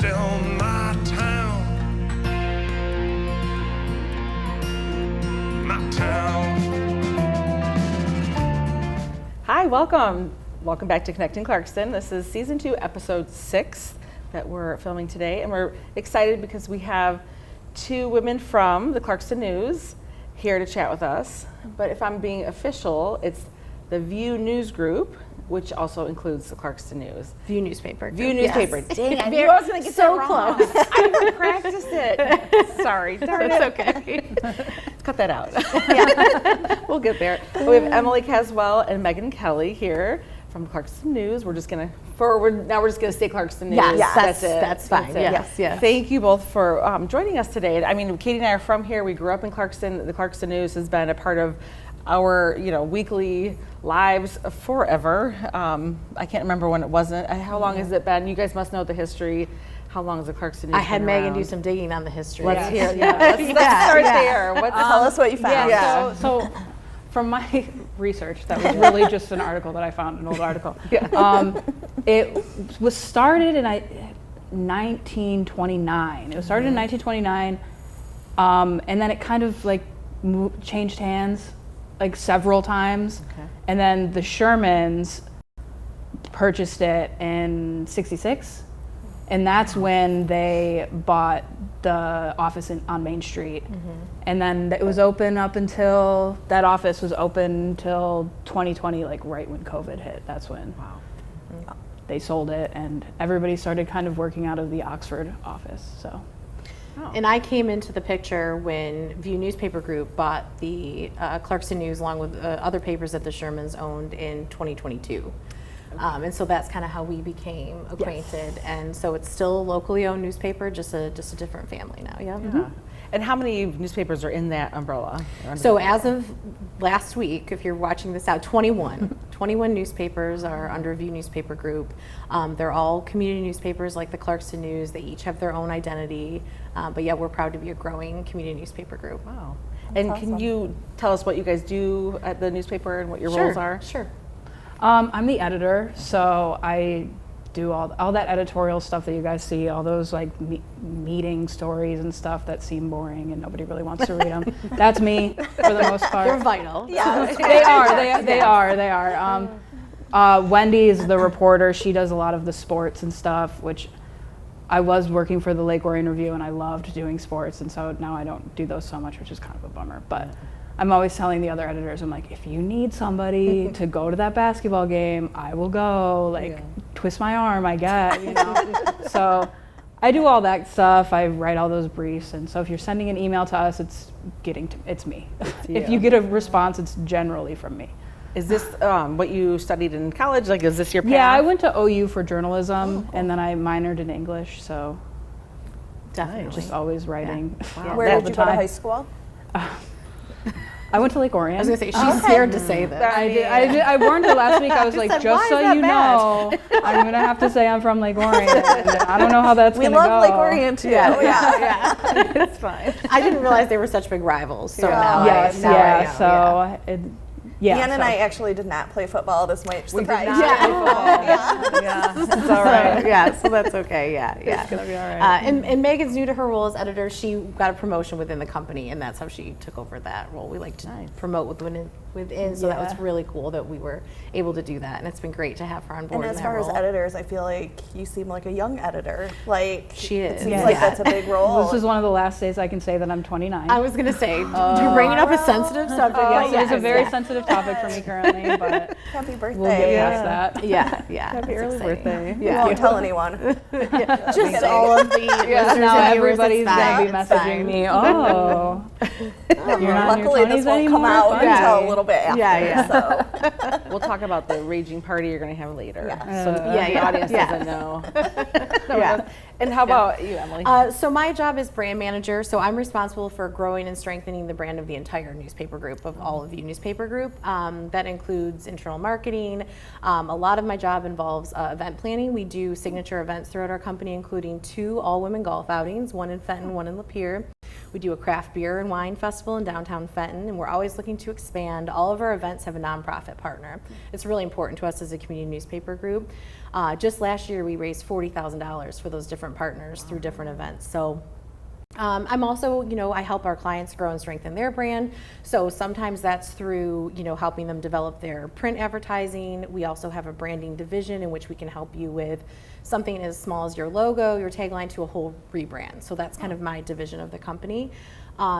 still my town. My town. Hi, welcome. Welcome back to Connecting Clarkston. This is season 2, episode 6 that we're filming today, and we're excited because we have 2 women from the Clarkston News here to chat with us. But if I'm being official, it's the View News Group, which also includes the Clarkston News. View newspaper. View Newspaper. Yes. Dang, I knew I was going to get so that wrong. close. I haven't practiced it. Sorry. Darn That's it. okay. Cut that out. Yeah. We'll get there. We have Emily Caswell and Megan Kelley here from Clarkston News. We're just going to stay Clarkston News. Yes, that's it. That's fine. That's it. Yes. Thank you both for joining us today. I mean, Katie and I are from here. We grew up in Clarkston. The Clarkston News has been a part of our weekly lives forever. I can't remember when it wasn't. How long has it been? You guys must know the history. How long has the Clarkston News I had been Megan around? do some digging on the history. Let's hear. Yeah. Let's start there. Tell us what you found. Yeah. So from my research, that was really just an article that I found, an old article. It was started in 1929. It was started in 1929, and then it kind of like changed hands like several times. Okay. And then the Shermans purchased it in '66, and that's when they bought the office on Main Street. And then it was open up until, that office was open until 2020, like right when COVID hit. That's when they sold it, and everybody started kind of working out of the Oxford office. So. And I came into the picture when View Newspaper Group bought the Clarkston News along with other papers that the Shermans owned in 2022. And so that's kind of how we became acquainted. Yes. And so it's still a locally owned newspaper, just a different family now. Yeah. And how many newspapers are in that umbrella? So as of last week, if you're watching this out, 21 newspapers are under View Newspaper Group. They're all community newspapers like the Clarkston News. They each have their own identity. But yeah, we're proud to be a growing community newspaper group. Wow. And awesome. Can you tell us what you guys do at the newspaper and what your roles are? Sure. I'm the editor, so I do all that editorial stuff that you guys see, all those like meeting stories and stuff that seem boring and nobody really wants to read them. That's me for the most part. They're vital. Yeah. They are. Wendy is the reporter. She does a lot of the sports and stuff, which I was working for the Lake Orion Review and I loved doing sports, and so now I don't do those so much, which is kind of a bummer. But I'm always telling the other editors, I'm like, if you need somebody to go to that basketball game, I will go. Like, twist my arm, I get, So I do all that stuff. I write all those briefs, and so if you're sending an email to us, it's me. If you get a response, it's generally from me. Is this what you studied in college? Like, is this your path? Yeah, I went to OU for journalism, and then I minored in English, so Definitely. just always writing. Yeah. Wow. Where did you go to high school? I went to Lake Orion. I was gonna say, she's scared to say this. I warned her last week. I was like, said, just "Why so is that you bad?" know, I'm gonna have to say I'm from Lake Orion. And I don't know how that's We gonna go. love Lake Orion too. Yeah. It's fine. I didn't realize they were such big rivals. So now Yes, now I know, so Ian and I actually did not play football. This might surprise you. Yeah, it's all right. Yeah, so that's okay. Yeah. It's gonna be all right. And Megan's new to her role as editor. She got a promotion within the company, and that's how she took over that role. We like to promote within, so that was really cool that we were able to do that, and it's been great to have her on board. And as far as editors, I feel like you seem like a young editor. Like She is. It seems like that's a big role. This is one of the last days I can say that I'm 29. I was gonna say, you're bringing up a sensitive subject. It's a very sensitive topic for me currently, but Happy birthday. we'll get past that. Yeah. Happy it's early exciting. birthday. You won't tell anyone. Just all of the listeners Now and viewers, everybody's it's fine, gonna be it's messaging fine. me. Oh, you're not in your Luckily, 20s this won't anymore. come out Fine. until a little bit after. Yeah. So. We'll talk about the raging party you're going to have later. Yeah. So the audience doesn't know. Yeah. And how about you, Emily? So my job is brand manager. So I'm responsible for growing and strengthening the brand of the entire newspaper group, of all of you newspaper group. That includes internal marketing. A lot of my job involves event planning. We do signature events throughout our company, including 2 all-women golf outings, one in Fenton, one in Lapeer. We do a craft beer and wine festival in downtown Fenton, and we're always looking to expand. All of our events have a nonprofit partner. It's really important to us as a community newspaper group. Just last year, we raised $40,000 for those different partners through different events. So I'm also, I help our clients grow and strengthen their brand. So sometimes that's through, helping them develop their print advertising. We also have a branding division in which we can help you with something as small as your logo, your tagline, to a whole rebrand. So that's kind of my division of the company.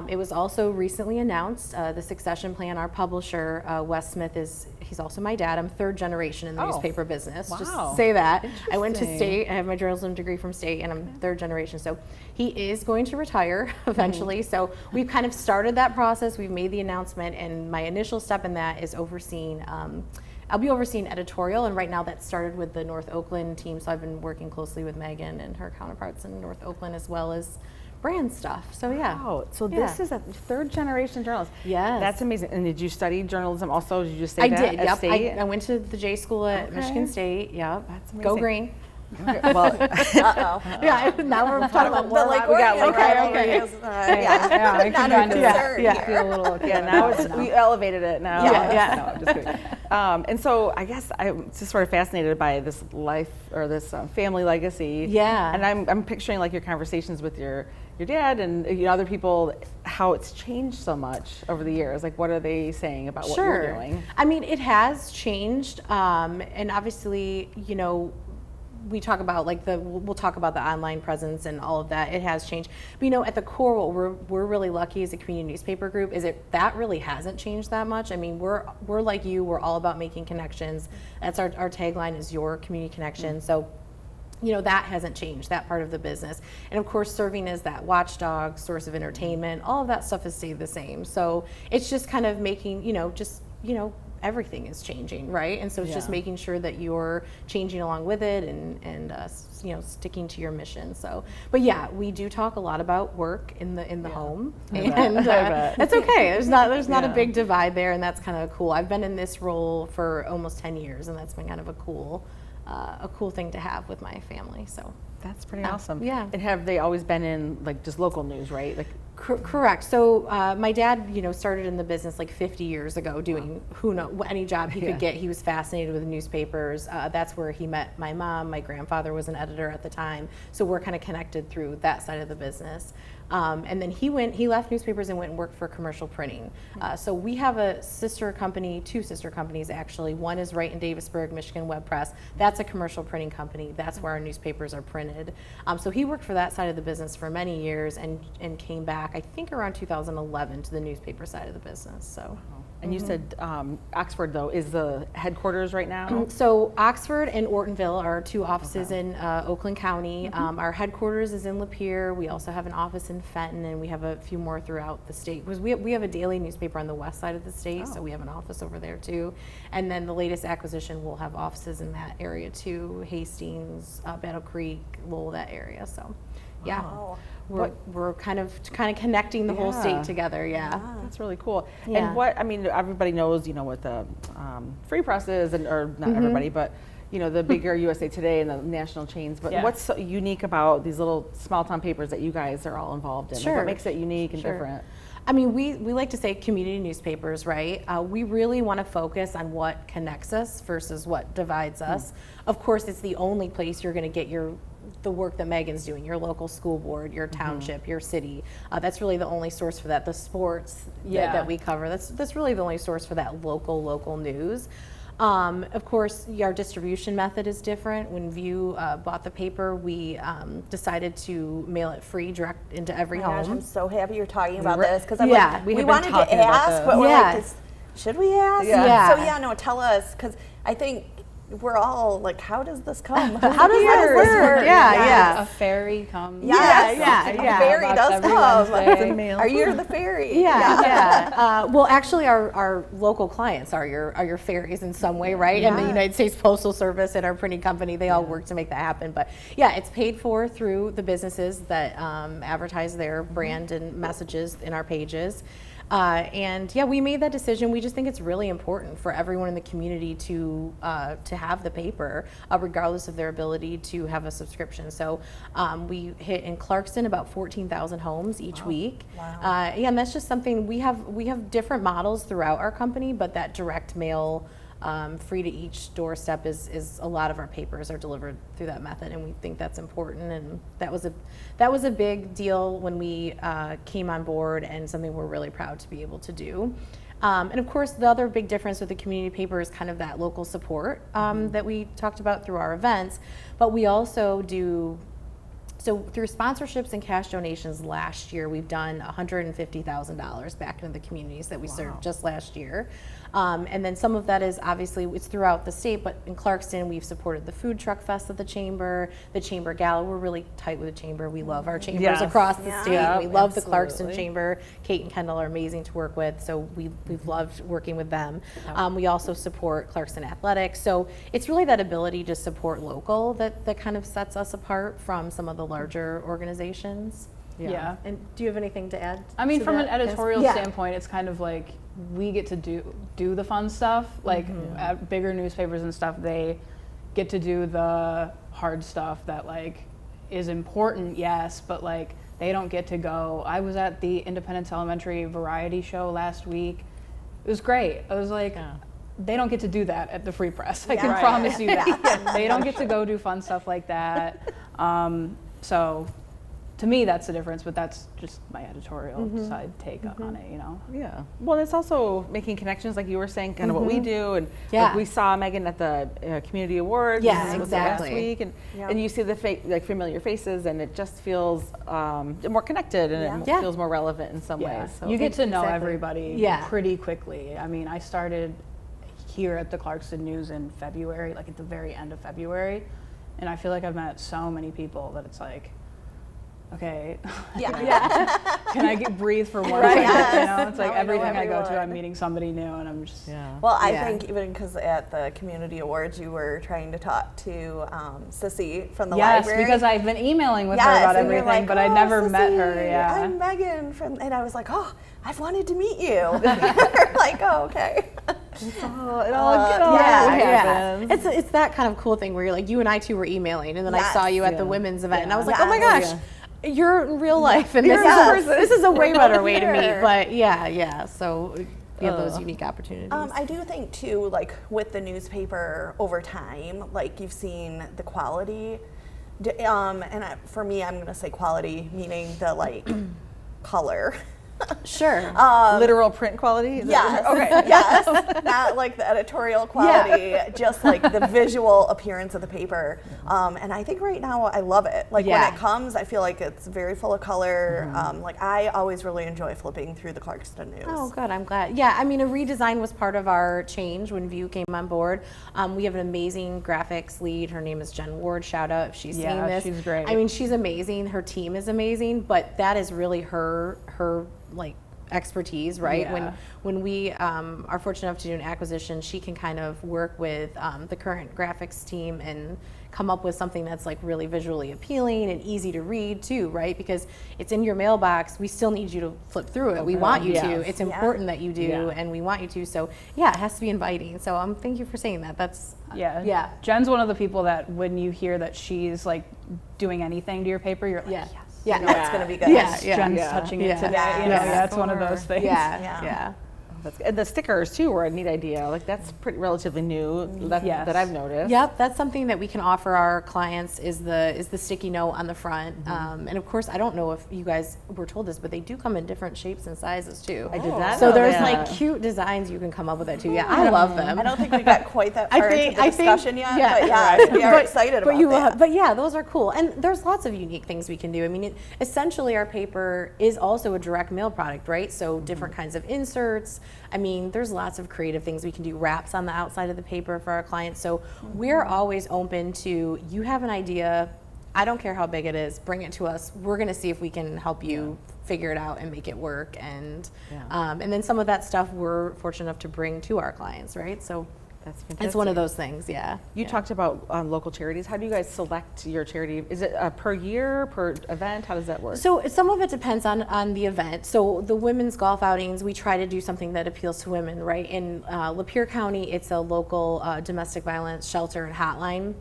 It was also recently announced, the succession plan. Our publisher, Wes Smith, he's also my dad. I'm third generation in the newspaper business. Wow. Just say that. I went to State. I have my journalism degree from State, and I'm third generation. So he is going to retire eventually. So we've kind of started that process. We've made the announcement, and my initial step in that is overseeing. I'll be overseeing editorial, and right now that started with the North Oakland team. So I've been working closely with Megan and her counterparts in North Oakland, as well as brand stuff. So yeah. Wow. So this is a third generation journalist. Yes. That's amazing. And did you study journalism also? Did you just stay I that did. at Yep. State? I went to the J school at Okay. Michigan State. Yep. That's amazing. Go green. Okay, well, Uh-oh. Yeah. Now we're talking about The more. we got Oregon rivalry is, Yeah, I not can a kind of concern here. feel a little. yeah, now it's, we elevated it now. Yeah. No, I'm just kidding. And so I guess I'm just sort of fascinated by this life or this family legacy. Yeah. And I'm picturing like your conversations with your dad and other people, how it's changed so much over the years. Like, what are they saying about what you're doing? I mean, it has changed, and obviously, we talk about we'll talk about the online presence and all of that. It has changed, but at the core, what we're really lucky as a community newspaper group is that really hasn't changed that much. I mean, we're like you. We're all about making connections. That's our tagline is your community connection. So. That hasn't changed, that part of the business. And of course, serving as that watchdog, source of entertainment, all of that stuff has stayed the same. So it's just kind of making, everything is changing, right? And so it's just making sure that you're changing along with it and sticking to your mission. So, but yeah, we do talk a lot about work in the home, and that's okay. There's not a big divide there, and that's kind of cool. I've been in this role for almost 10 years, and that's been kind of a cool thing to have with my family. So That's pretty awesome. Yeah. And have they always been in like just local news, right? Like correct. So my dad, started in the business like 50 years ago doing any job he could get. He was fascinated with newspapers. That's where he met my mom. My grandfather was an editor at the time. So we're kind of connected through that side of the business. And then he left newspapers and went and worked for commercial printing. So we have two sister companies actually. One is right in Davisburg, Michigan Web Press. That's a commercial printing company. That's where our newspapers are printed. So he worked for that side of the business for many years and came back, I think around 2011, to the newspaper side of the business. So. And you said Oxford, though, is the headquarters right now? So Oxford and Ortonville are two offices in Oakland County. Our headquarters is in Lapeer. We also have an office in Fenton, and we have a few more throughout the state. Because we have a daily newspaper on the west side of the state, so we have an office over there too. And then the latest acquisition will have offices in that area too, Hastings, Battle Creek, Lowell, that area. So, yeah. Wow. We're kind of connecting the whole state together, That's really cool. Yeah. And everybody knows, what the free press is, or not everybody, but the bigger USA Today and the national chains. But what's so unique about these little small town papers that you guys are all involved in? Like, what makes it unique and different? I mean, we like to say community newspapers, right? We really want to focus on what connects us versus what divides us. Of course, it's the only place you're going to get the work that Megan's doing, your local school board, your township, your city. That's really the only source for that. The sports that we cover, that's really the only source for that local news. Of course, our distribution method is different. When View bought the paper, we decided to mail it free direct into every home. Gosh, I'm so happy you're talking about this because we we have been wanted to talking about ask, this. but we're like, should we ask? Yeah. So no, tell us because I think we're all like, how does this come? How does this work? Yeah. A ferry comes. Yes. Yeah. A ferry Box does every come. Wednesday. Are you the ferry? Well, actually, our local clients are your ferries in some way, right? And the United States Postal Service and our printing company, they all work to make that happen. But it's paid for through the businesses that advertise their brand and messages in our pages. And yeah, we made that decision. We just think it's really important for everyone in the community to have the paper, regardless of their ability to have a subscription. So we hit in Clarkston about 14,000 homes each week. Wow. Yeah, and that's just something we have different models throughout our company, but that direct mail. Free to each doorstep is a lot of our papers are delivered through that method, and we think that's important. And that was a big deal when we came on board, and something we're really proud to be able to do. And of course, the other big difference with the community paper is kind of that local support that we talked about through our events, but we also do. So through sponsorships and cash donations last year, we've done $150,000 back into the communities that we served just last year. And then some of that is obviously it's throughout the state, but in Clarkston, we've supported the food truck fest of the chamber gala. We're really tight with the chamber. We love our chambers across the state. Yeah, We love the absolutely. Clarkston chamber. Kate and Kendall are amazing to work with, so we've loved working with them. We also support Clarkston Athletics. So it's really that ability to support local that kind of sets us apart from some of the larger organizations. Yeah. And do you have anything to add? I mean, to from an that? editorial Yeah. standpoint, it's kind of like we get to do the fun stuff. Like at bigger newspapers and stuff, they get to do the hard stuff that like is important, yes, but like they don't get to go. I was at the Independence Elementary variety show last week. It was great. I was like, they don't get to do that at the Free Press. I can promise you that. They don't get to go do fun stuff like that. So to me, that's the difference, but that's just my editorial side take on it, you know? Yeah. Well, it's also making connections, like you were saying, kind of what we do. And Yeah. like we saw Megan at the Community Awards. Yeah, this was exactly. last week. And you see the like familiar faces, and it just feels more connected, and it Yeah. feels more relevant in some Yeah. ways. So You get to know Exactly. everybody Yeah. pretty quickly. I mean, I started here at the Clarkston News in February, like at the very end of February, and I feel like I've met so many people that it's like, okay, can I breathe for one second? You know, it's like Now I know everything I go to, everyone. I'm meeting somebody new, and I'm just Well, I Yeah. think even because at the community awards you were trying to talk to Sissy from the yes, library. because I've been emailing with her Yes, about and you're everything, like, but I "Oh, never met her. Sissy, Yeah, I'm Megan from, and I was like, oh, I've wanted to meet you. You're like, oh, okay. it all happens. It's that kind of cool thing where you're like, you and I too were emailing, and then I Yes. saw you at the women's event, and I was like, Yeah. oh my gosh, you're in real life, and Yes. this is a way better way to Sure. meet. But yeah. So we have those unique opportunities. I do think too, like with the newspaper over time, like you've seen the quality, for me, I'm going to say quality, meaning the like color. Sure. Literal print quality? Is Yes. that- Okay. Yes. Not like the editorial quality, just like the visual appearance of the paper. And I think right now I love it. Like when it comes, I feel like it's very full of color. Like I always really enjoy flipping through the Clarkston News. Oh, good. I'm glad. Yeah, I mean, a redesign was part of our change when View came on board. We have an amazing graphics lead. Her name is Jen Ward. Shout out if she's seeing this. she's great. I mean, she's amazing. Her team is amazing, but that is really her like expertise, right? Yeah. When we are fortunate enough to do an acquisition, she can kind of work with the current graphics team and come up with something that's like really visually appealing and easy to read too, right? Because it's in your mailbox, we still need you to flip through it. We want you to. It's important that you do, and we want you to. So yeah, it has to be inviting. So thank you for saying that. That's yeah. Jen's one of the people that when you hear that she's like doing anything to your paper, you're like, yeah. yes. Yeah, That's going to be good. Yeah. Jen's touching it today. Yeah. You know, Yeah. it's one of those things. Yeah. And the stickers too were a neat idea. Like that's pretty relatively new that I've noticed. Yep, that's something that we can offer our clients is the sticky note on the front. And of course, I don't know if you guys were told this, but they do come in different shapes and sizes too. I did not So know there's that. like cute designs you can come up with it too. Yeah, I love them. I don't think we got quite that far into the discussion yet, but yeah, we are excited about that. But yeah, those are cool. And there's lots of unique things we can do. I mean, essentially our paper is also a direct mail product, right? So different kinds of inserts. I mean, there's lots of creative things we can do, wraps on the outside of the paper for our clients. So we're always open to, you have an idea, I don't care how big it is, bring it to us. We're gonna see if we can help you figure it out and make it work. And then some of that stuff we're fortunate enough to bring to our clients, right? So That's fantastic. It's one of those things, yeah. You Yeah. talked about local charities. How do you guys select your charities? How do you guys select your charity? Is it per year, per event? How does that work? So some of it depends on the event. So the women's golf outings, we try to do something that appeals to women, right? In Lapeer County, it's a local domestic violence shelter and hotline.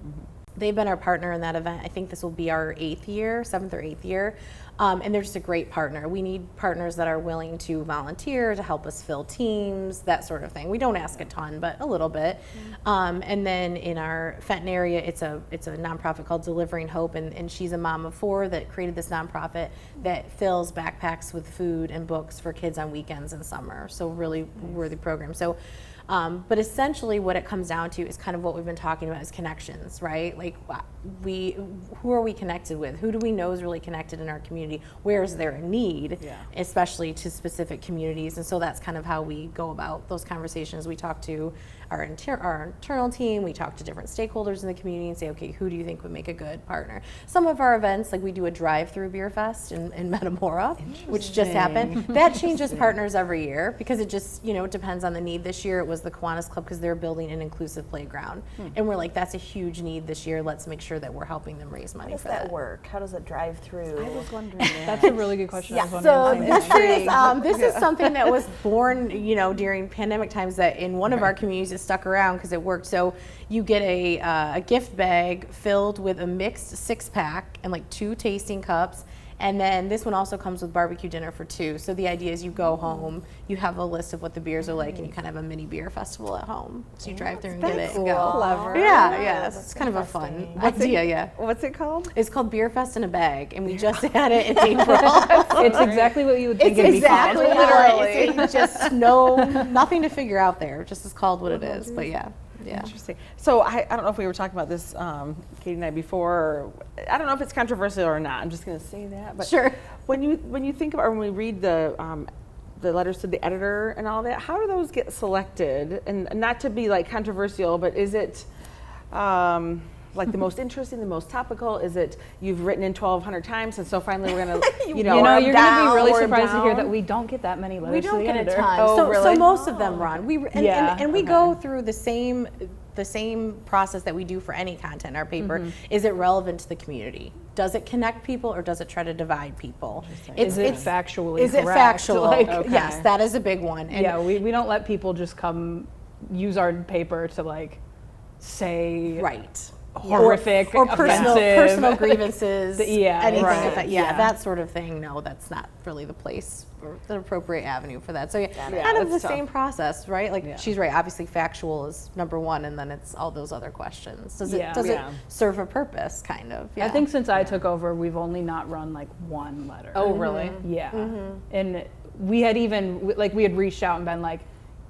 They've been our partner in that event. I think this will be our 7th or 8th year. And they're just a great partner. We need partners that are willing to volunteer, to help us fill teams, that sort of thing. We don't ask a ton, but a little bit. And then in our Fenton area, it's a nonprofit called Delivering Hope, and she's a mom of 4 that created this nonprofit that fills backpacks with food and books for kids on weekends and summer. So really worthy program. So. But essentially what it comes down to is kind of what we've been talking about is connections, right? Like who are we connected with? Who do we know is really connected in our community? Where is there a need, especially to specific communities? And so that's kind of how we go about those conversations. We talk to our internal team, we talk to different stakeholders in the community and say, okay, who do you think would make a good partner? Some of our events, like we do a drive-through beer fest in Metamora, which just happened. That changes partners every year because it just, it depends on the need. This year it was the Kiwanis Club because they're building an inclusive playground. And we're like, that's a huge need this year. Let's make sure that we're helping them raise money for that. How does that work? How does it drive through? I was wondering that. That's a really good question. I was So wondering the same thing. this is something that was born, during pandemic times that in one of our communities it stuck around because it worked. So you get a gift bag filled with a mixed 6-pack and like 2 tasting cups. And then this one also comes with barbecue dinner for 2. So the idea is you go home, you have a list of what the beers are like, and you kind of have a mini beer festival at home. So you drive through and get it and go. Clever. Yeah. It's kind of a fun idea, yeah. What's it called? It's called Beer Fest in a Bag, and we just had it in April. It's exactly what you would think it'd be called. Literally. It's just nothing to figure out there. Just is called what it is. But yeah. Interesting. So I don't know if we were talking about this, Katie and I, before. Or, I don't know if it's controversial or not. I'm just going to say that. But sure. When you think about, or when we read the letters to the editor and all that, how do those get selected? And not to be like controversial, but is it like the most interesting, the most topical? Is it you've written in 1,200 times, and so finally we're going to, you're going to be really surprised to hear that we don't get that many letters. We don't to the get editor. a ton. Oh, really? So most of them run. We go through the same process that we do for any content in our paper. Is it relevant to the community? Does it connect people or does it try to divide people? Is it factually Is it correct? factual? Okay. Yes, that is a big one. And we don't let people just come use our paper to like say horrific, or offensive. personal grievances, anything right. like that. That sort of thing. No, that's not really the place or the appropriate avenue for that. So kind of the same process, right? Like she's right. Obviously, factual is number one, and then it's all those other questions. Does it serve a purpose? Kind of. Yeah. I think since I took over, we've only not run like 1 letter. Oh, really? Yeah. And we had reached out and been like,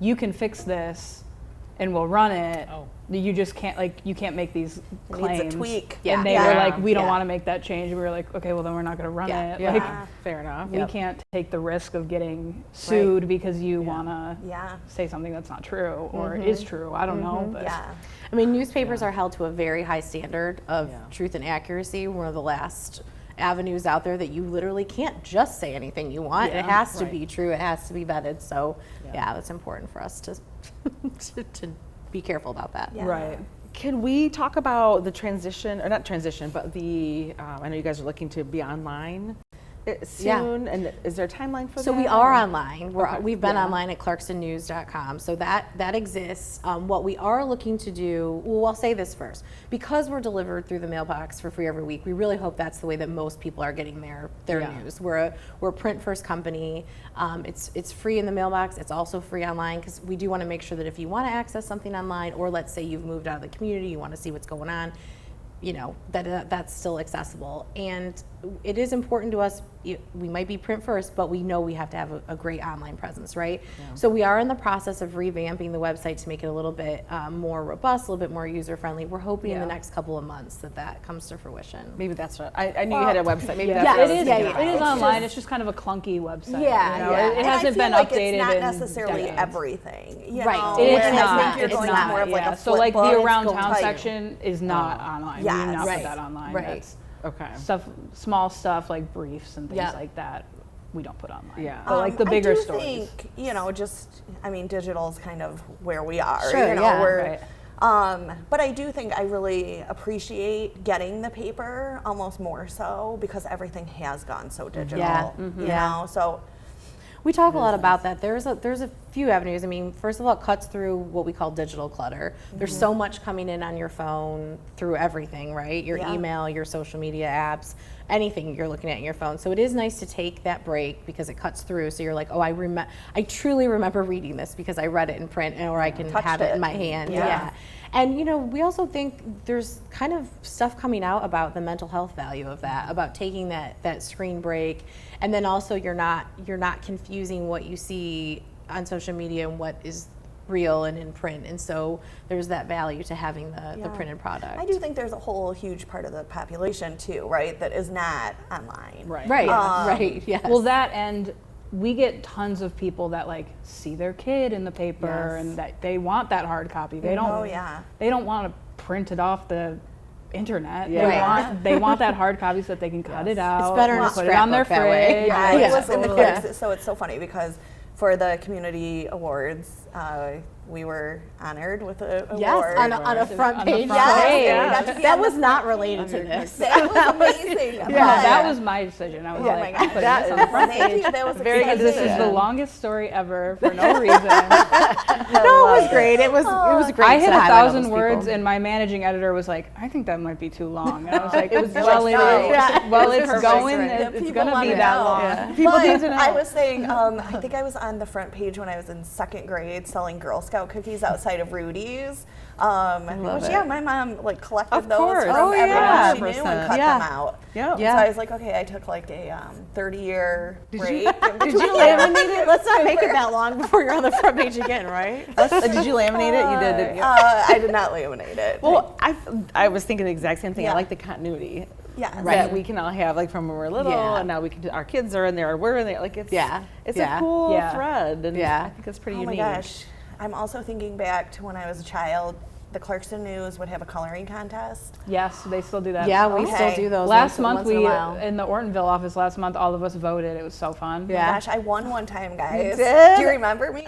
you can fix this, and we'll run it. You just can't you can't make these claims. It needs a tweak. And they were like, we don't want to make that change. And we were like, okay, well then we're not going to run it. Fair enough. We can't take the risk of getting sued because you want to say something that's not true or is true. I don't know. But I mean, newspapers are held to a very high standard of truth and accuracy. One of the last avenues out there that you literally can't just say anything you want. It has to be true. It has to be vetted. So that's important for us to be careful about that. Right. Can we talk about the transition, or not transition, but the, I know you guys are looking to be online soon, and is there a timeline for that? So we are online. We've been online at clarkstonnews.com. So that exists. What we are looking to do, well, I'll say this first. Because we're delivered through the mailbox for free every week, we really hope that's the way that most people are getting their news. We're a print first company. It's free in the mailbox. It's also free online because we do want to make sure that if you want to access something online, or let's say you've moved out of the community, you want to see what's going on, that's still accessible. And it is important to us. We might be print first, but we know we have to have a great online presence, right? So we are in the process of revamping the website to make it a little bit more robust, a little bit more user friendly. We're hoping in the next couple of months that comes to fruition. Maybe that's what I knew you had a website. Maybe that's what it is online. It's just kind of a clunky website. It hasn't been updated. It's not necessarily everything, right? It's not. It's not more of like a so like the flip book. around town section is not online. We do not put that online. Right. That's okay. Small stuff like briefs and things like that. we don't put online. Yeah. But like the bigger I do stories. think, digital is kind of where we are. Sure, yeah. We're, Right. but I do think I really appreciate getting the paper almost more so because everything has gone so digital. Yeah. You know, so We talk a lot about that. There's a few avenues. I mean, first of all, it cuts through what we call digital clutter. There's so much coming in on your phone through everything, right? Your email, your social media apps, anything you're looking at in your phone. So it is nice to take that break because it cuts through. So you're like, oh, I truly remember reading this because I read it in print or I can have it in my hand. Yeah. And we also think there's kind of stuff coming out about the mental health value of that, about taking that screen break, and then also you're not confusing what you see on social media and what is real and in print, and so there's that value to having the printed product. I do think there's a whole huge part of the population too, right, that is not online. Right. Right. Right. Yes. Well, that and we get tons of people that like see their kid in the paper and that they want that hard copy. They don't. Oh yeah. They don't want to print it off the internet. Yeah. They want that hard copy so that they can cut it out. It's better in a put it on their scrapbook that way. fridge. Yeah, Yeah. it was in the Totally. Clarkston, so it's so funny because for the community awards, we were honored with an award. on a front On the page. front Yes, page. and we got to be That on the was not front related to page. this. That was amazing. Yeah, that was my decision. I was Oh my like, gosh, I'm putting that this on the is- front Thank page you. That was Very because this is exciting. the longest story ever for no reason. No, it was great. It was great. I hit to 1,000 highlight all those words, people. and my managing editor was like, "I think that might be too long." And I was like, It was "Well, perfect. it's Perfect. going. Right. It's People gonna wanna be that know. long." Yeah. People But need to know. I was saying, I think I was on the front page when I was in second grade selling Girl Scout cookies outside of Rudy's. Which, my mom like collected Of those course. from Oh, everyone yeah. she knew 100%. and cut Yeah. them out. Yep. Yeah. So I was like, okay, I took like a 30-year break. Did you laminate it? Let's not make it that long before you're on the front page again, right? Did you laminate it? You did. Didn't you? I did not laminate it. Well, I was thinking the exact same thing. I Yeah. like the continuity. yeah, That we can all have like from when we're little, Yeah. and now we can. Our kids are in there, we're in there. Like it's it's Yeah. a cool Yeah. thread, and Yeah. I think it's pretty Oh my unique. gosh. I'm also thinking back to when I was a child. The Clarkston News would have a coloring contest. Yes, they still do that. Yeah, we Okay. still do those. Last once month in a we while. in the Ortonville office last month all of us voted. It was so fun. Yeah. Gosh, I won one time, guys. did? Do you remember me?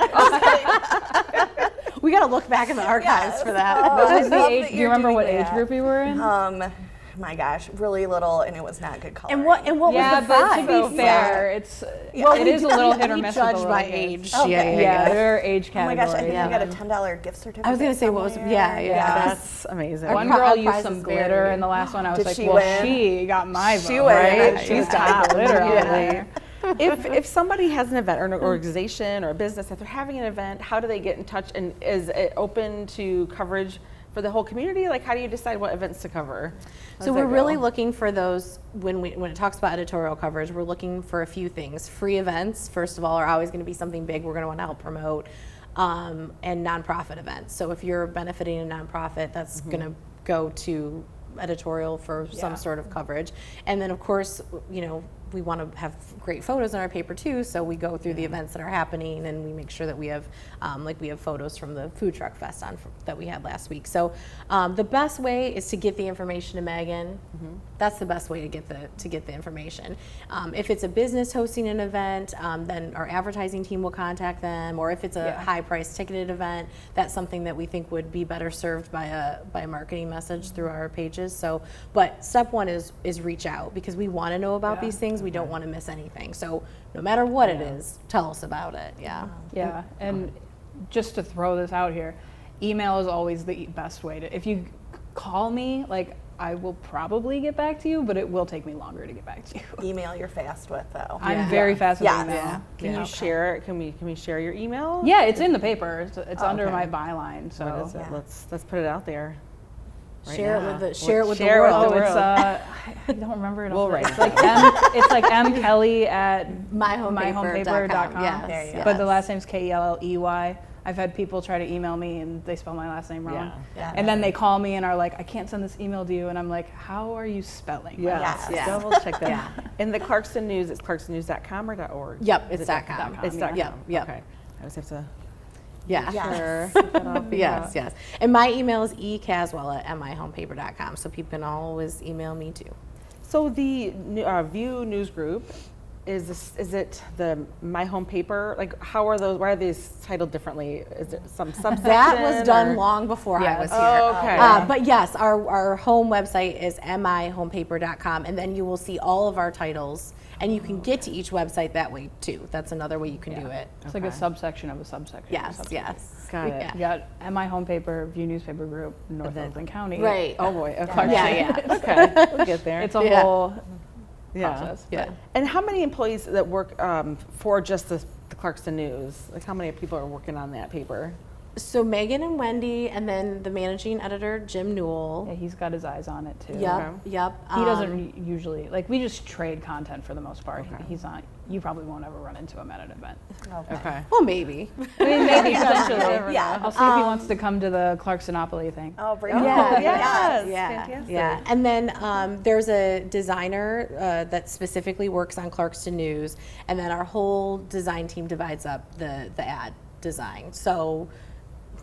We got to look back in the archives Yes. for that. Oh, What I was the love age? that Do you you're remember doing what age that. group you were in? My gosh, really little, and it was not good coloring. And what Yeah, was the but prize? to be fair, it's it is a little hit or we miss. judge with the by little kids. age. Okay. Yeah, there are age Oh my categories. gosh, I think Yeah. I got a $10 gift certificate. I was gonna say, what was- somewhere. yeah. That's amazing. One Our girl used prize some is glitter very- in the last one. I was Did like, she well, win? she got my vote, She won. right? She She's got got glitter on Yeah. there. if somebody has an event or an organization or a business that they're having an event, how do they get in touch? And is it open to coverage for the whole community? Like, how do you decide what events to cover? How So does we're that really go? looking for those when it talks about editorial coverage. We're looking for a few things. Free events, first of all, are always going to be something big we're going to want to help promote, and nonprofit events. So if you're benefiting a nonprofit, that's going to go to editorial for some sort of coverage. And then of course, we want to have great photos in our paper too, so we go through the events that are happening and we make sure that we have we have photos from the food truck fest that we had last week. So the best way is to get the information to Megan. That's the best way to get the information. If it's a business hosting an event, then our advertising team will contact them, or if it's a high price ticketed event, that's something that we think would be better served by a marketing message through our pages. So, but step one is reach out, because we want to know about these things. We don't want to miss anything. So no matter what it is, tell us about it. Yeah. Yeah, and just to throw this out here, email is always the best way to. If you call me, like, I will probably get back to you, but it will take me longer to get back to you. Email you're fast with, though. I'm very fast with Yes. email. Yeah. Can you share? Can we share your email? Yeah, it's in the paper. It's under okay. my byline. So What is it? Yeah. Let's put it out there. Right Share now. it with the share it with the Share it with world. the it's world. I don't remember it. We'll off the- write It's it like it's like Kelley at myhomepaper.com. There Yes. you go. But the last name's Kelley. I've had people try to email me and they spell my last name wrong. Yeah. And then they call me and are like, I can't send this email to you. And I'm like, how are you spelling? my last Yes. name?" Double check that. Yeah. In the Clarkston News, it's clarkstonnews.com or .org? Yep, Is it's it .com. It's .com. Yep. Okay. I just have to Yeah. Yes. keep that off. Yes. And my email is ecaswell@myhomepaper.com, so people can always email me too. So the View News Group is it the My Home Paper? Like, how are those? Why are these titled differently? Is it some subsection? That was done or? long before I Yes. was here. Oh, okay. But yes, our home website is mihomepaper.com, and then you will see all of our titles, and you can get to each website that way too. That's another way you can do it. It's like a subsection of a subsection. of a Yes, subsection. yes. Got it. You got MI Home Paper, View Newspaper Group, North Oakland County. Right. Oh boy. Okay. Clarkston. Yeah. Okay. We'll get there. It's a Yeah. whole Yeah. process. Yeah. And how many employees that work for just the Clarkston News? Like, how many people are working on that paper? So Megan and Wendy, and then the managing editor, Jim Newell. Yeah, he's got his eyes on it too. Yep, yep. He doesn't usually, like, we just trade content for the most part. Okay. He's not, you probably won't ever run into him at an event. Okay. Well, maybe. I mean, maybe potentially. Yeah. I'll see if he wants to come to the Clarkstonopoly thing. Oh, bring Yeah, it. yes. yeah, Fantastic. yeah. And then there's a designer that specifically works on Clarkston News, and then our whole design team divides up the ad design. So,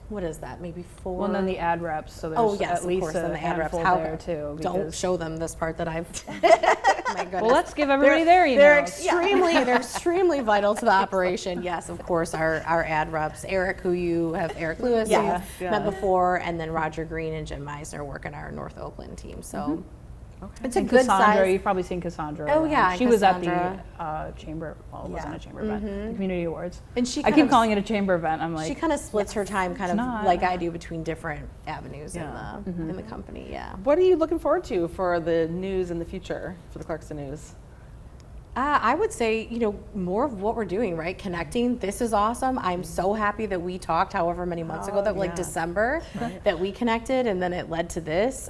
what is that? Maybe 4. Well, and then the ad reps, so there's Oh yes, at of least course. a And the ad reps. handful there too. Don't because- show them this part that I've. My goodness. Well, let's give everybody their emails. They're extremely vital to the operation. Yes, of course, our ad reps, Eric, who you have Eric Lewis, who Yes, you've met before, and then Roger Green and Jim Meisner work in our North Oakland team. So it's a And good Cassandra, size. you've probably seen Cassandra. Oh, around. yeah, she was Cassandra. at the chamber. Well, it wasn't Yeah. a chamber event. The community awards. And she I kind keep of- calling it a chamber event. I'm like, She kind of splits her time, kind of not. like I do, between different avenues Yeah. in the company. Yeah. What are you looking forward to for the news in the future for the Clarkston News? I would say, more of what we're doing, right? Connecting. This is awesome. I'm so happy that we talked however many months ago, that like yeah. December, that we connected, and then it led to this.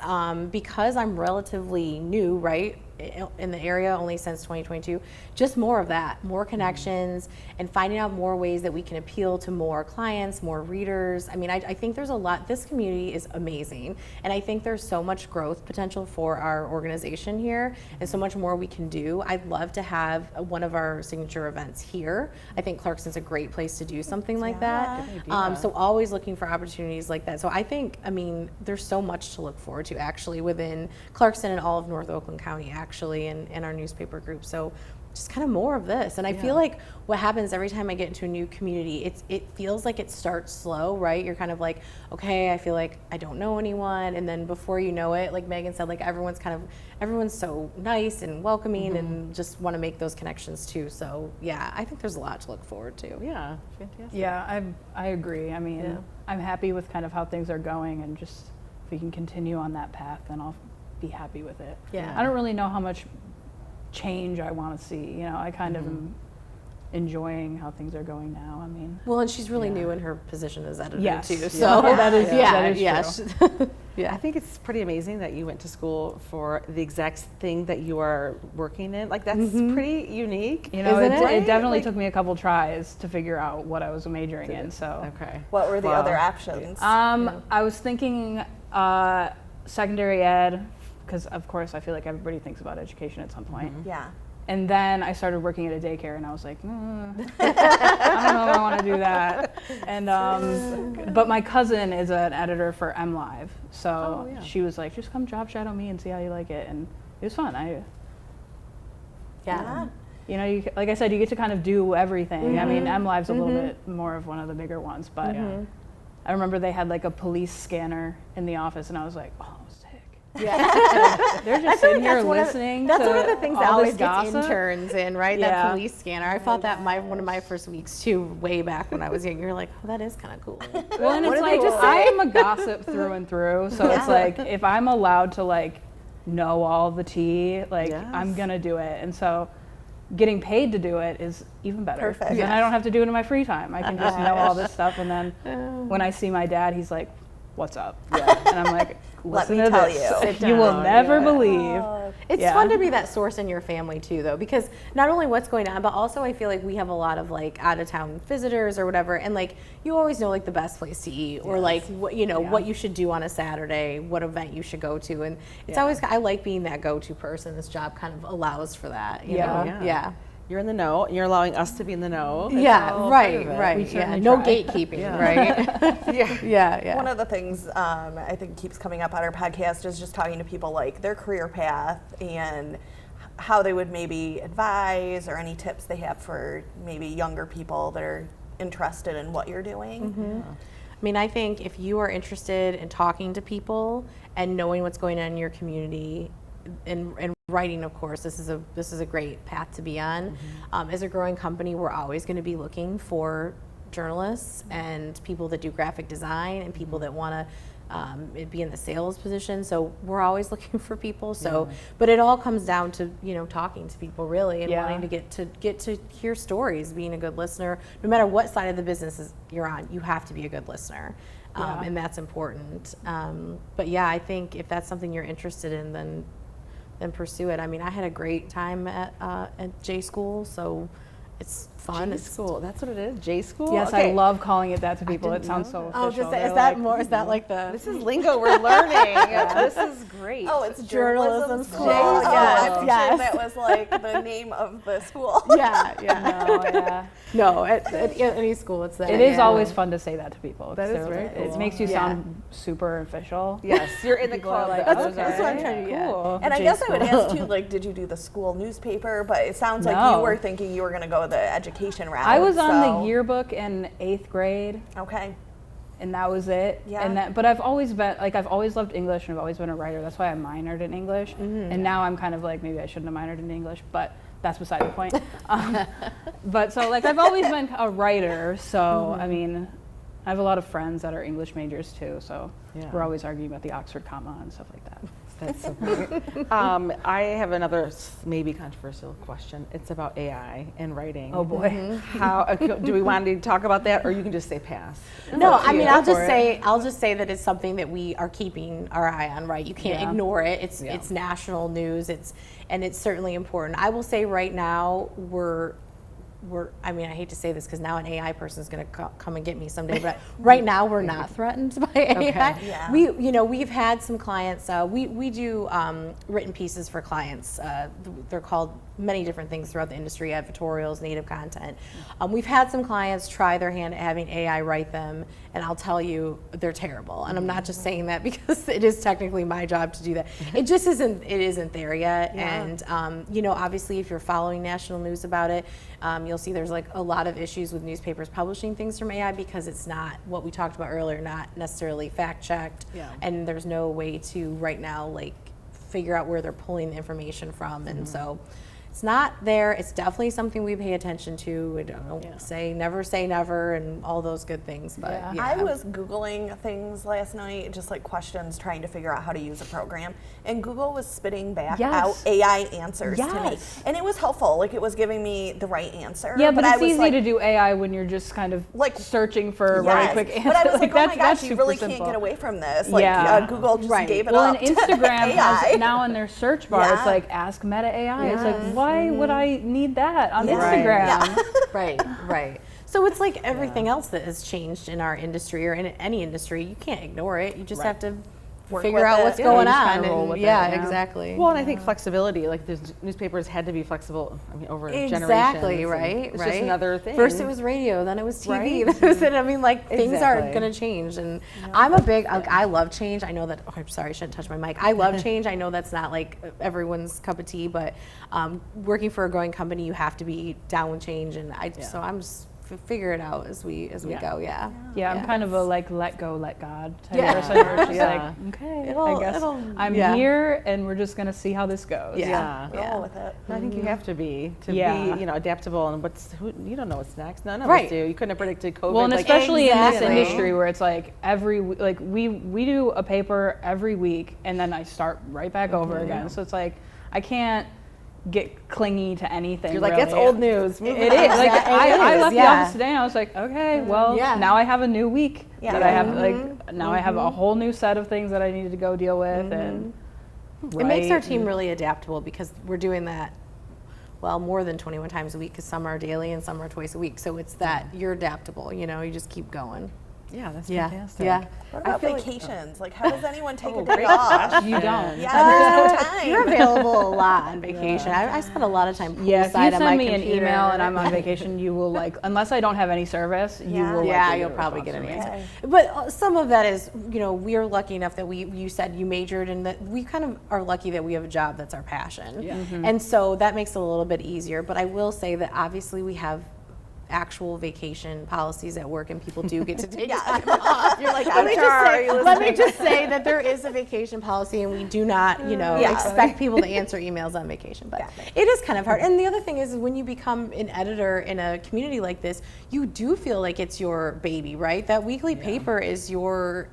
Because I'm relatively new, right, in the area, only since 2022, just more of that, more connections, and finding out more ways that we can appeal to more clients, more readers. I mean, I think there's a lot. This community is amazing, and I think there's so much growth potential for our organization here, and so much more we can do. I'd love to have one of our signature events here. I think Clarkston's a great place to do something like that. So always looking for opportunities like that. So I think, there's so much to look forward to actually within Clarkston and all of North Oakland County actually, and our newspaper group. So just kind of more of this. And I feel like what happens every time I get into a new community, it feels like it starts slow, right? You're kind of like, okay, I feel like I don't know anyone. And then before you know it, like Megan said, like everyone's so nice and welcoming and just want to make those connections too. So yeah, I think there's a lot to look forward to. Yeah, fantastic. yeah, I agree. I mean, I'm happy with kind of how things are going, and just if we can continue on that path, then I'll be happy with it. Yeah. I don't really know how much change I want to see. I kind of am enjoying how things are going now. I mean, Well, and she's really new in her position as editor Yes. too. Yeah. So That is- that is yeah. I think it's pretty amazing that you went to school for the exact thing that you are working in. Like, that's pretty unique. it, Isn't it? it definitely Like- took me a couple tries to figure out what I was majoring in. So, Okay. What were the Wow. other options? I was thinking secondary ed, because of course I feel like everybody thinks about education at some point. Yeah. And then I started working at a daycare, and I was like, I don't know if I want to do that. And but my cousin is an editor for MLive, so she was like, just come job shadow me and see how you like it, and it was fun. Yeah. You, like I said, you get to kind of do everything. I mean, MLive's a little bit more of one of the bigger ones, but I remember they had like a police scanner in the office, and I was like, oh, sick. Yeah. They're just sitting here listening. That's to one of the things that all always this gets gossip. interns in, right? Yeah. That police scanner. I thought that one of my first weeks too, way back when I was young. You're like, oh, that is kind of cool. Well, and it's like, I am a gossip through and through, so it's like, if I'm allowed to like know all the tea, like I'm gonna do it. And so getting paid to do it is even better. Perfect. 'Cause then I don't have to do it in my free time. I can just know all this stuff, and then when I see my dad, he's like, what's up? And I'm like, Let listen me to tell this. you. You will never believe. It's fun to be that source in your family too, though, because not only what's going on, but also I feel like we have a lot of like out of town visitors or whatever, and like you always know like the best place to eat or like what what you should do on a Saturday, what event you should go to, and it's always I like being that go-to person. This job kind of allows for that. You know? Yeah. You're in the know. You're allowing us to be in the know. It's Yeah, all right, part of it. right. We Yeah, certainly no try. gatekeeping, right? yeah. One of the things I think keeps coming up on our podcast is just talking to people like their career path and how they would maybe advise or any tips they have for maybe younger people that are interested in what you're doing. I mean, I think if you are interested in talking to people and knowing what's going on in your community, and writing, of course, this is a great path to be on. As a growing company, we're always going to be looking for journalists and people that do graphic design and people that want to be in the sales position. So we're always looking for people. So, but it all comes down to talking to people really and wanting to get to hear stories. Being a good listener, no matter what side of the business you're on, you have to be a good listener, and that's important. But yeah, I think if that's something you're interested in, then pursue it. I mean, I had a great time at J School, so it's fun. J School, that's what it is. J School. Yes, Okay. I love calling it that to people. It sounds so official. Is They're that like, more? Is that like the? This is lingo we're learning. This is great. Oh, it's Journalism school. school. I Yes, pictured yes. that was like the name of the school. Yeah. No, yeah. No, at any school, it's that. It is always fun to say that to people. That is So very It cool. makes you Yeah. sound super official. Yes, you're in the People are club. like, that "Oh, goes that's what I'm on. trying to get. Cool. And I J guess I would school. ask too, like, did you do the school newspaper? But it sounds like No. you were thinking you were going to go the education route. I was on so- the yearbook in 8th grade, Okay. and that was it. Yeah. And but I've always been I've always loved English, and I've always been a writer. That's why I minored in English. And now I'm kind of like, maybe I shouldn't have minored in English, but that's beside the point. But so like I've always been a writer. So I mean, I have a lot of friends that are English majors too. So Yeah. we're always arguing about the Oxford comma and stuff like that. That's so great. I have another maybe controversial question. It's about AI and writing. Oh boy. How do we want to talk about that, or you can just say pass? No, Up to I mean, you. I'll Go for just say that it's something that we are keeping our eye on, right? You can't Yeah. ignore it. It's Yeah. it's national news. And it's certainly important. I will say right now we're I mean, I hate to say this because now an AI person is going to come and get me someday, but right now we're not threatened by AI. Yeah. We've had some clients, we do written pieces for clients. They're called many different things throughout the industry, editorials, native content. We've had some clients try their hand at having AI write them, and I'll tell you, they're terrible. And I'm not just saying that because it is technically my job to do that. It just isn't there yet. Yeah. And, obviously if you're following national news about it, you'll see there's like a lot of issues with newspapers publishing things from AI because it's not what we talked about earlier, not necessarily fact checked. Yeah. And there's no way to right now like figure out where they're pulling the information from. And so it's not there. It's definitely something we pay attention to. We don't say never and all those good things. But Yeah. yeah. I was Googling things last night, just like questions, trying to figure out how to use a program. And Google was spitting back Yes. out AI answers to me. Yes. And it was helpful. Like, it was giving me the right answer. Yeah, but I it's was easy like, to do AI when you're just kind of Like, searching for a very yes. quick answer. But I was like, oh my that's gosh, you super really simple. can't get away from this. Like, Yeah. Google just Right. gave it Well, up and to Instagram AI. has now in their search bar, it's Yeah. like ask Meta AI. It's like, Yes. why would I need that on Yeah. Instagram? Right. So it's like everything else that has changed in our industry or in any industry. You can't ignore it. You just Right. have to Work figure with out it. what's Yeah, going you just on. kinda roll And with it, yeah, yeah. exactly. Well, and I think flexibility, like the newspapers had to be flexible. I mean, over generations. Exactly, and right? It's right. just another thing. First it was radio, then it was TV. Right. Then it was, I mean, like things are Exactly. going to change. And I'm a big, like, I love change. I know that. Oh, I'm sorry, I shouldn't touch my mic. I love change. I know that's not like everyone's cup of tea, but working for a growing company, you have to be down with change. And so I'm just figure it out as we go. Yeah. Yeah, I'm kind of a like let go, let God type Yeah. person where it's just Yeah. like, okay, It'll- I guess it'll- I'm yeah. here and we're just gonna see how this goes. Yeah. Roll with it. I think you have to be Yeah. be adaptable, and you don't know what's next. None of Right. us do. You couldn't have predicted COVID. Well, and like, especially in this Exactly. industry where it's like we do a paper every week and then I start right back over again. So it's like I can't get clingy to anything. you're like, really. it's old news. Move It on. is. Like I left the yeah. office today and I was like, okay, well Yeah. now I have a new week Yeah. that I have now I have a whole new set of things that I needed to go deal with and It makes our write team and- really adaptable because we're doing that, well, more than 21 times a week because some are daily and some are twice a week. So it's that you're adaptable, you just keep going. Yeah, that's Yeah. fantastic. Yeah. What I about feel like- vacations? Like, how does anyone take a Oh, day great off? question. You don't. Yeah, there's no time. You're available a lot on vacation. I spend a lot of time Yeah, if you poolside on my send me an computer. email and I'm on vacation, you will unless I don't have any service, you Yeah. will. Yeah, likely you'll get a probably response get an from me. answer. But some of that is, we're lucky enough that you said you majored in that. We kind of are lucky that we have a job that's our passion. Yeah. And so that makes it a little bit easier. But I will say that obviously we have actual vacation policies at work, and people do get to take time off. You're like, Let me, HR, just are say, you let me listening? just say that there is a vacation policy, and we do not, Yeah. expect people to answer emails on vacation. But it is kind of hard. And the other thing is when you become an editor in a community like this, you do feel like it's your baby, right? That weekly paper is your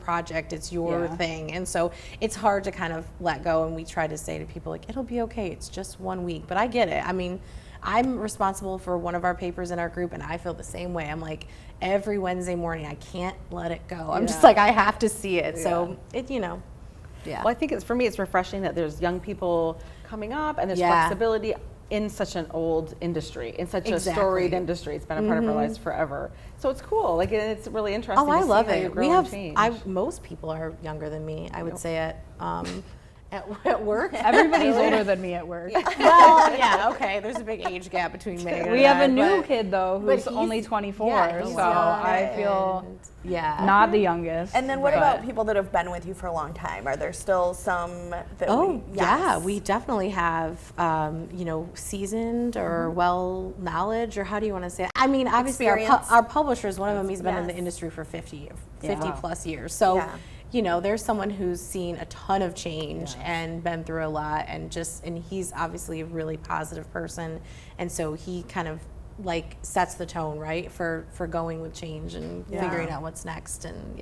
project, it's your Yeah. thing, and so it's hard to kind of let go. And we try to say to people like, it'll be okay. It's just 1 week. But I get it. I mean, I'm responsible for one of our papers in our group, and I feel the same way. I'm like, every Wednesday morning, I can't let it go. I'm just like, I have to see it. So it, yeah. Well, I think for me, it's refreshing that there's young people coming up and there's Yeah. flexibility in such an old industry, in such a Exactly. storied industry. It's been a part of our lives forever. So it's cool. Like, and it's really interesting Oh, I to see love how you it. grow We and have, change. most people are younger than me, I would say at work. Everybody's older than me at work. Well, yeah, okay. There's a big age gap between Megan We and have a I, new but- kid though but who's he's- only 24, yeah, so he's I young feel and- yeah. not the youngest. And then what but- about people that have been with you for a long time? Are there still some that Oh, yeah, yes. we definitely have, seasoned or well knowledge, or how do you want to say it? I mean, obviously Experience. our publishers, one of them, he's been in the Yes. industry for 50 Wow. plus years. So, Yeah. there's someone who's seen a ton of change and been through a lot, and he's obviously a really positive person. And so he kind of like sets the tone, right, for going with change and figuring out what's next. And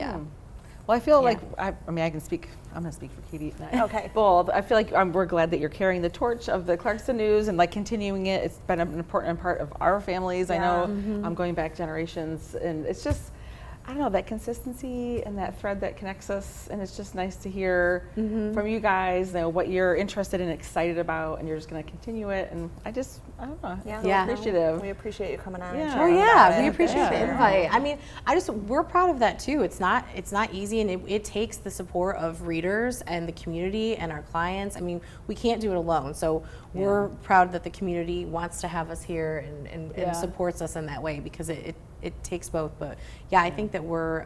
Well, I feel Yeah. like, I mean, I can speak, I'm going to speak for Katie. Okay. Bold. I feel like we're glad that you're carrying the torch of the Clarkston News and like continuing it. It's been an important part of our families. I know I'm going back generations, and it's just, I don't know, that consistency and that thread that connects us. And it's just nice to hear from you guys, what you're interested and excited about, and you're just going to continue it. And I don't know, Yeah. I feel Yeah. appreciative. We appreciate you coming on. Yeah. And Oh, sharing Oh about yeah, we it. appreciate the Yeah. invite. I mean, we're proud of that too. It's not easy, and it takes the support of readers and the community and our clients. I mean, we can't do it alone. So we're proud that the community wants to have us here and Yeah. supports us in that way, because it takes both. But yeah, I think that we're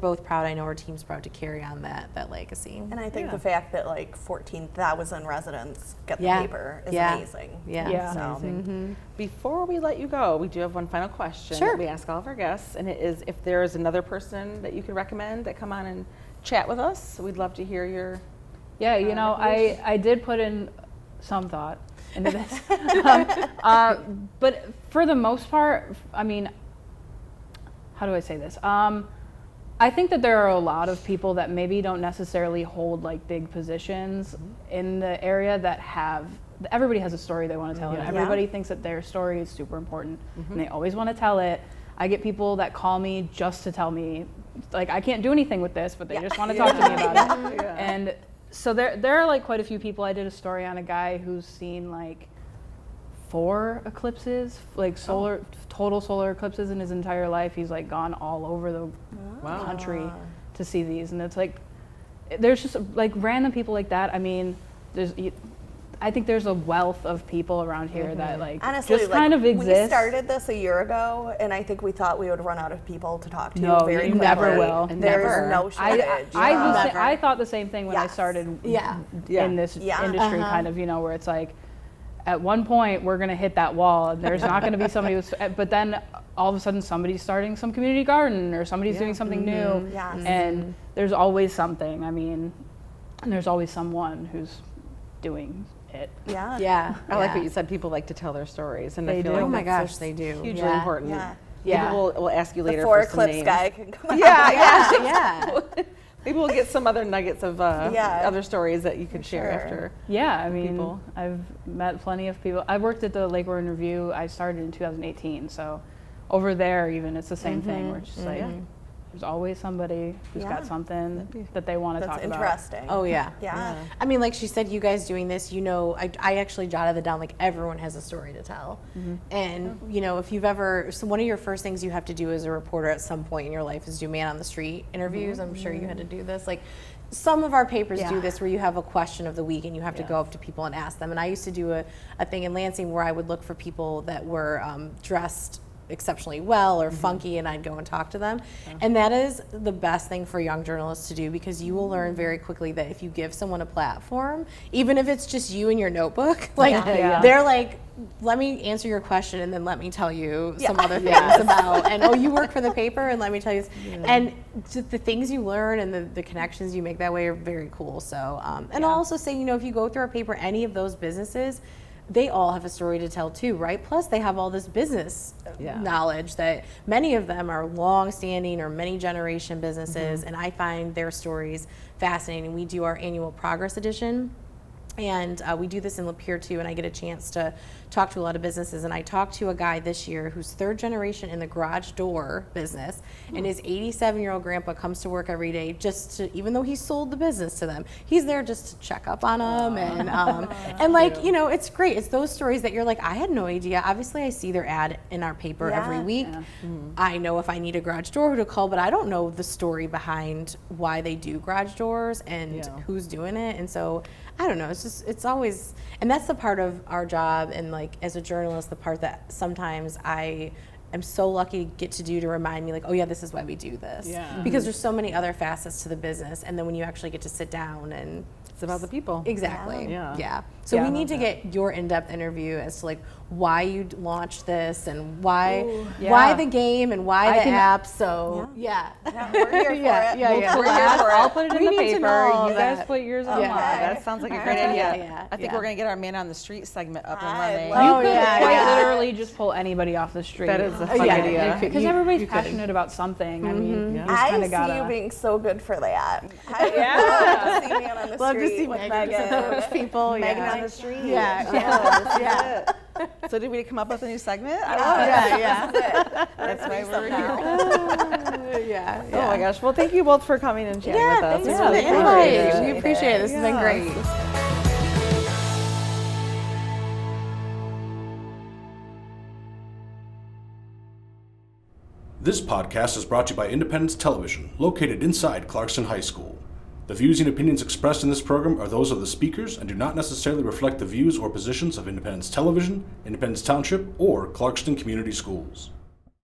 both proud. I know our team's proud to carry on that legacy. And I think the fact that like 14,000 residents get the Yeah. paper is Yeah. amazing. Yeah. Yeah. So, Before we let you go, we do have one final question Sure. that we ask all of our guests, and it is if there is another person that you could recommend that come on and chat with us. We'd love to hear your. Yeah, I did put in some thought into this. But for the most part, I mean, how do I say this? I think that there are a lot of people that maybe don't necessarily hold like big positions in the area that everybody has a story they want to tell, and everybody thinks that their story is super important, and they always want to tell it. I get people that call me just to tell me, like, I can't do anything with this, but they just want to talk to me about it. And so there are like quite a few people. I did a story on a guy who's seen like 4 eclipses, like total solar eclipses in his entire life. He's like gone all over the country to see these, and it's like there's just like random people like that. I mean, I think there's a wealth of people around here that like honestly, just like, kind of exist. we started this a year ago, and I think we thought we would run out of people to talk to No, very you quickly. never will. There's Never. no shortage. I thought the same thing when I Yes. started Yeah. in this Yeah. industry, kind of, where it's like, at one point we're going to hit that wall, and there's not going to be somebody who's, but then all of a sudden somebody's starting some community garden, or somebody's doing something new, Yes. and there's always something. I mean, and there's always someone who's doing it. Yeah. Yeah. I like what you said. People like to tell their stories, and I They feel do. like Oh my that's gosh, they do. hugely Yeah. important. Yeah. Yeah. Maybe we'll ask you later The 4 for some eclipse names. guy can come on. Yeah. Maybe we'll get some other nuggets of Yeah. other stories that you can share Sure. after. Yeah, I mean, people. I've met plenty of people. I worked at the Lake Warren Review. I started in 2018, so over there even it's the same thing. Where it's just like there's always somebody who's Yeah. got something that they want to talk That's about. interesting. Oh yeah. Yeah. I mean, like she said, you guys doing this, I actually jotted it down, like everyone has a story to tell. And, if you've ever, so one of your first things you have to do as a reporter at some point in your life is do man on the street interviews. I'm sure you had to do this. Like some of our papers do this where you have a question of the week and you have to go up to people and ask them. And I used to do a thing in Lansing where I would look for people that were dressed exceptionally well or funky, and I'd go and talk to them. And that is the best thing for young journalists to do, because you will learn very quickly that if you give someone a platform, even if it's just you and your notebook, like they're like, let me answer your question and then let me tell you some other things about, and you work for the paper and let me tell you, and just the things you learn and the connections you make that way are very cool. So, and I'll also say, if you go through our paper, any of those businesses, they all have a story to tell too, right? Plus they have all this business knowledge that many of them are long-standing or many generation businesses, and I find their stories fascinating. We do our annual Progress Edition, and we do this in Lapeer too, and I get a chance to talk to a lot of businesses, and I talked to a guy this year who's third generation in the garage door business, and his 87-year-old grandpa comes to work every day just to, even though he sold the business to them, he's there just to check up on them, and like, it's great. It's those stories that you're like, I had no idea. Obviously I see their ad in our paper every week. I know if I need a garage door who to call, but I don't know the story behind why they do garage doors and who's doing it. And so I don't know, it's always, and that's the part of our job, and like as a journalist, the part that sometimes I am so lucky to get to do, to remind me like, oh yeah, this is why we do this. Because there's so many other facets to the business, and then when you actually get to sit down and It's about the people. Exactly. Yeah. So we need to get your in-depth interview as to like why you launched this and why the game and why the app. So we're here for it. We're We'll for I'll it. put it in We the need to paper. know You guys that. put yours Okay. online. That sounds like a great idea. Yeah. I think we're going to get our Man on the Street segment up and I running. love You could yeah, quite yeah. literally just pull anybody off the street. That is a fun idea. Because everybody's passionate about something. I mean, you just I kind see of gotta. you being so good for that. I love to see man on the Love to street see with Megan. Megan. People. Megan yeah. on the street. Yeah. So did we come up with a new segment? I love it. Yeah. That's why we're here. Yeah. Oh my gosh. Well, thank you both for coming and chatting with us. Thanks It's for the really invite. appreciated. We appreciate it. This has been great. This podcast is brought to you by Independence Television, located inside Clarkston High School. The views and opinions expressed in this program are those of the speakers and do not necessarily reflect the views or positions of Independence Television, Independence Township, or Clarkston Community Schools.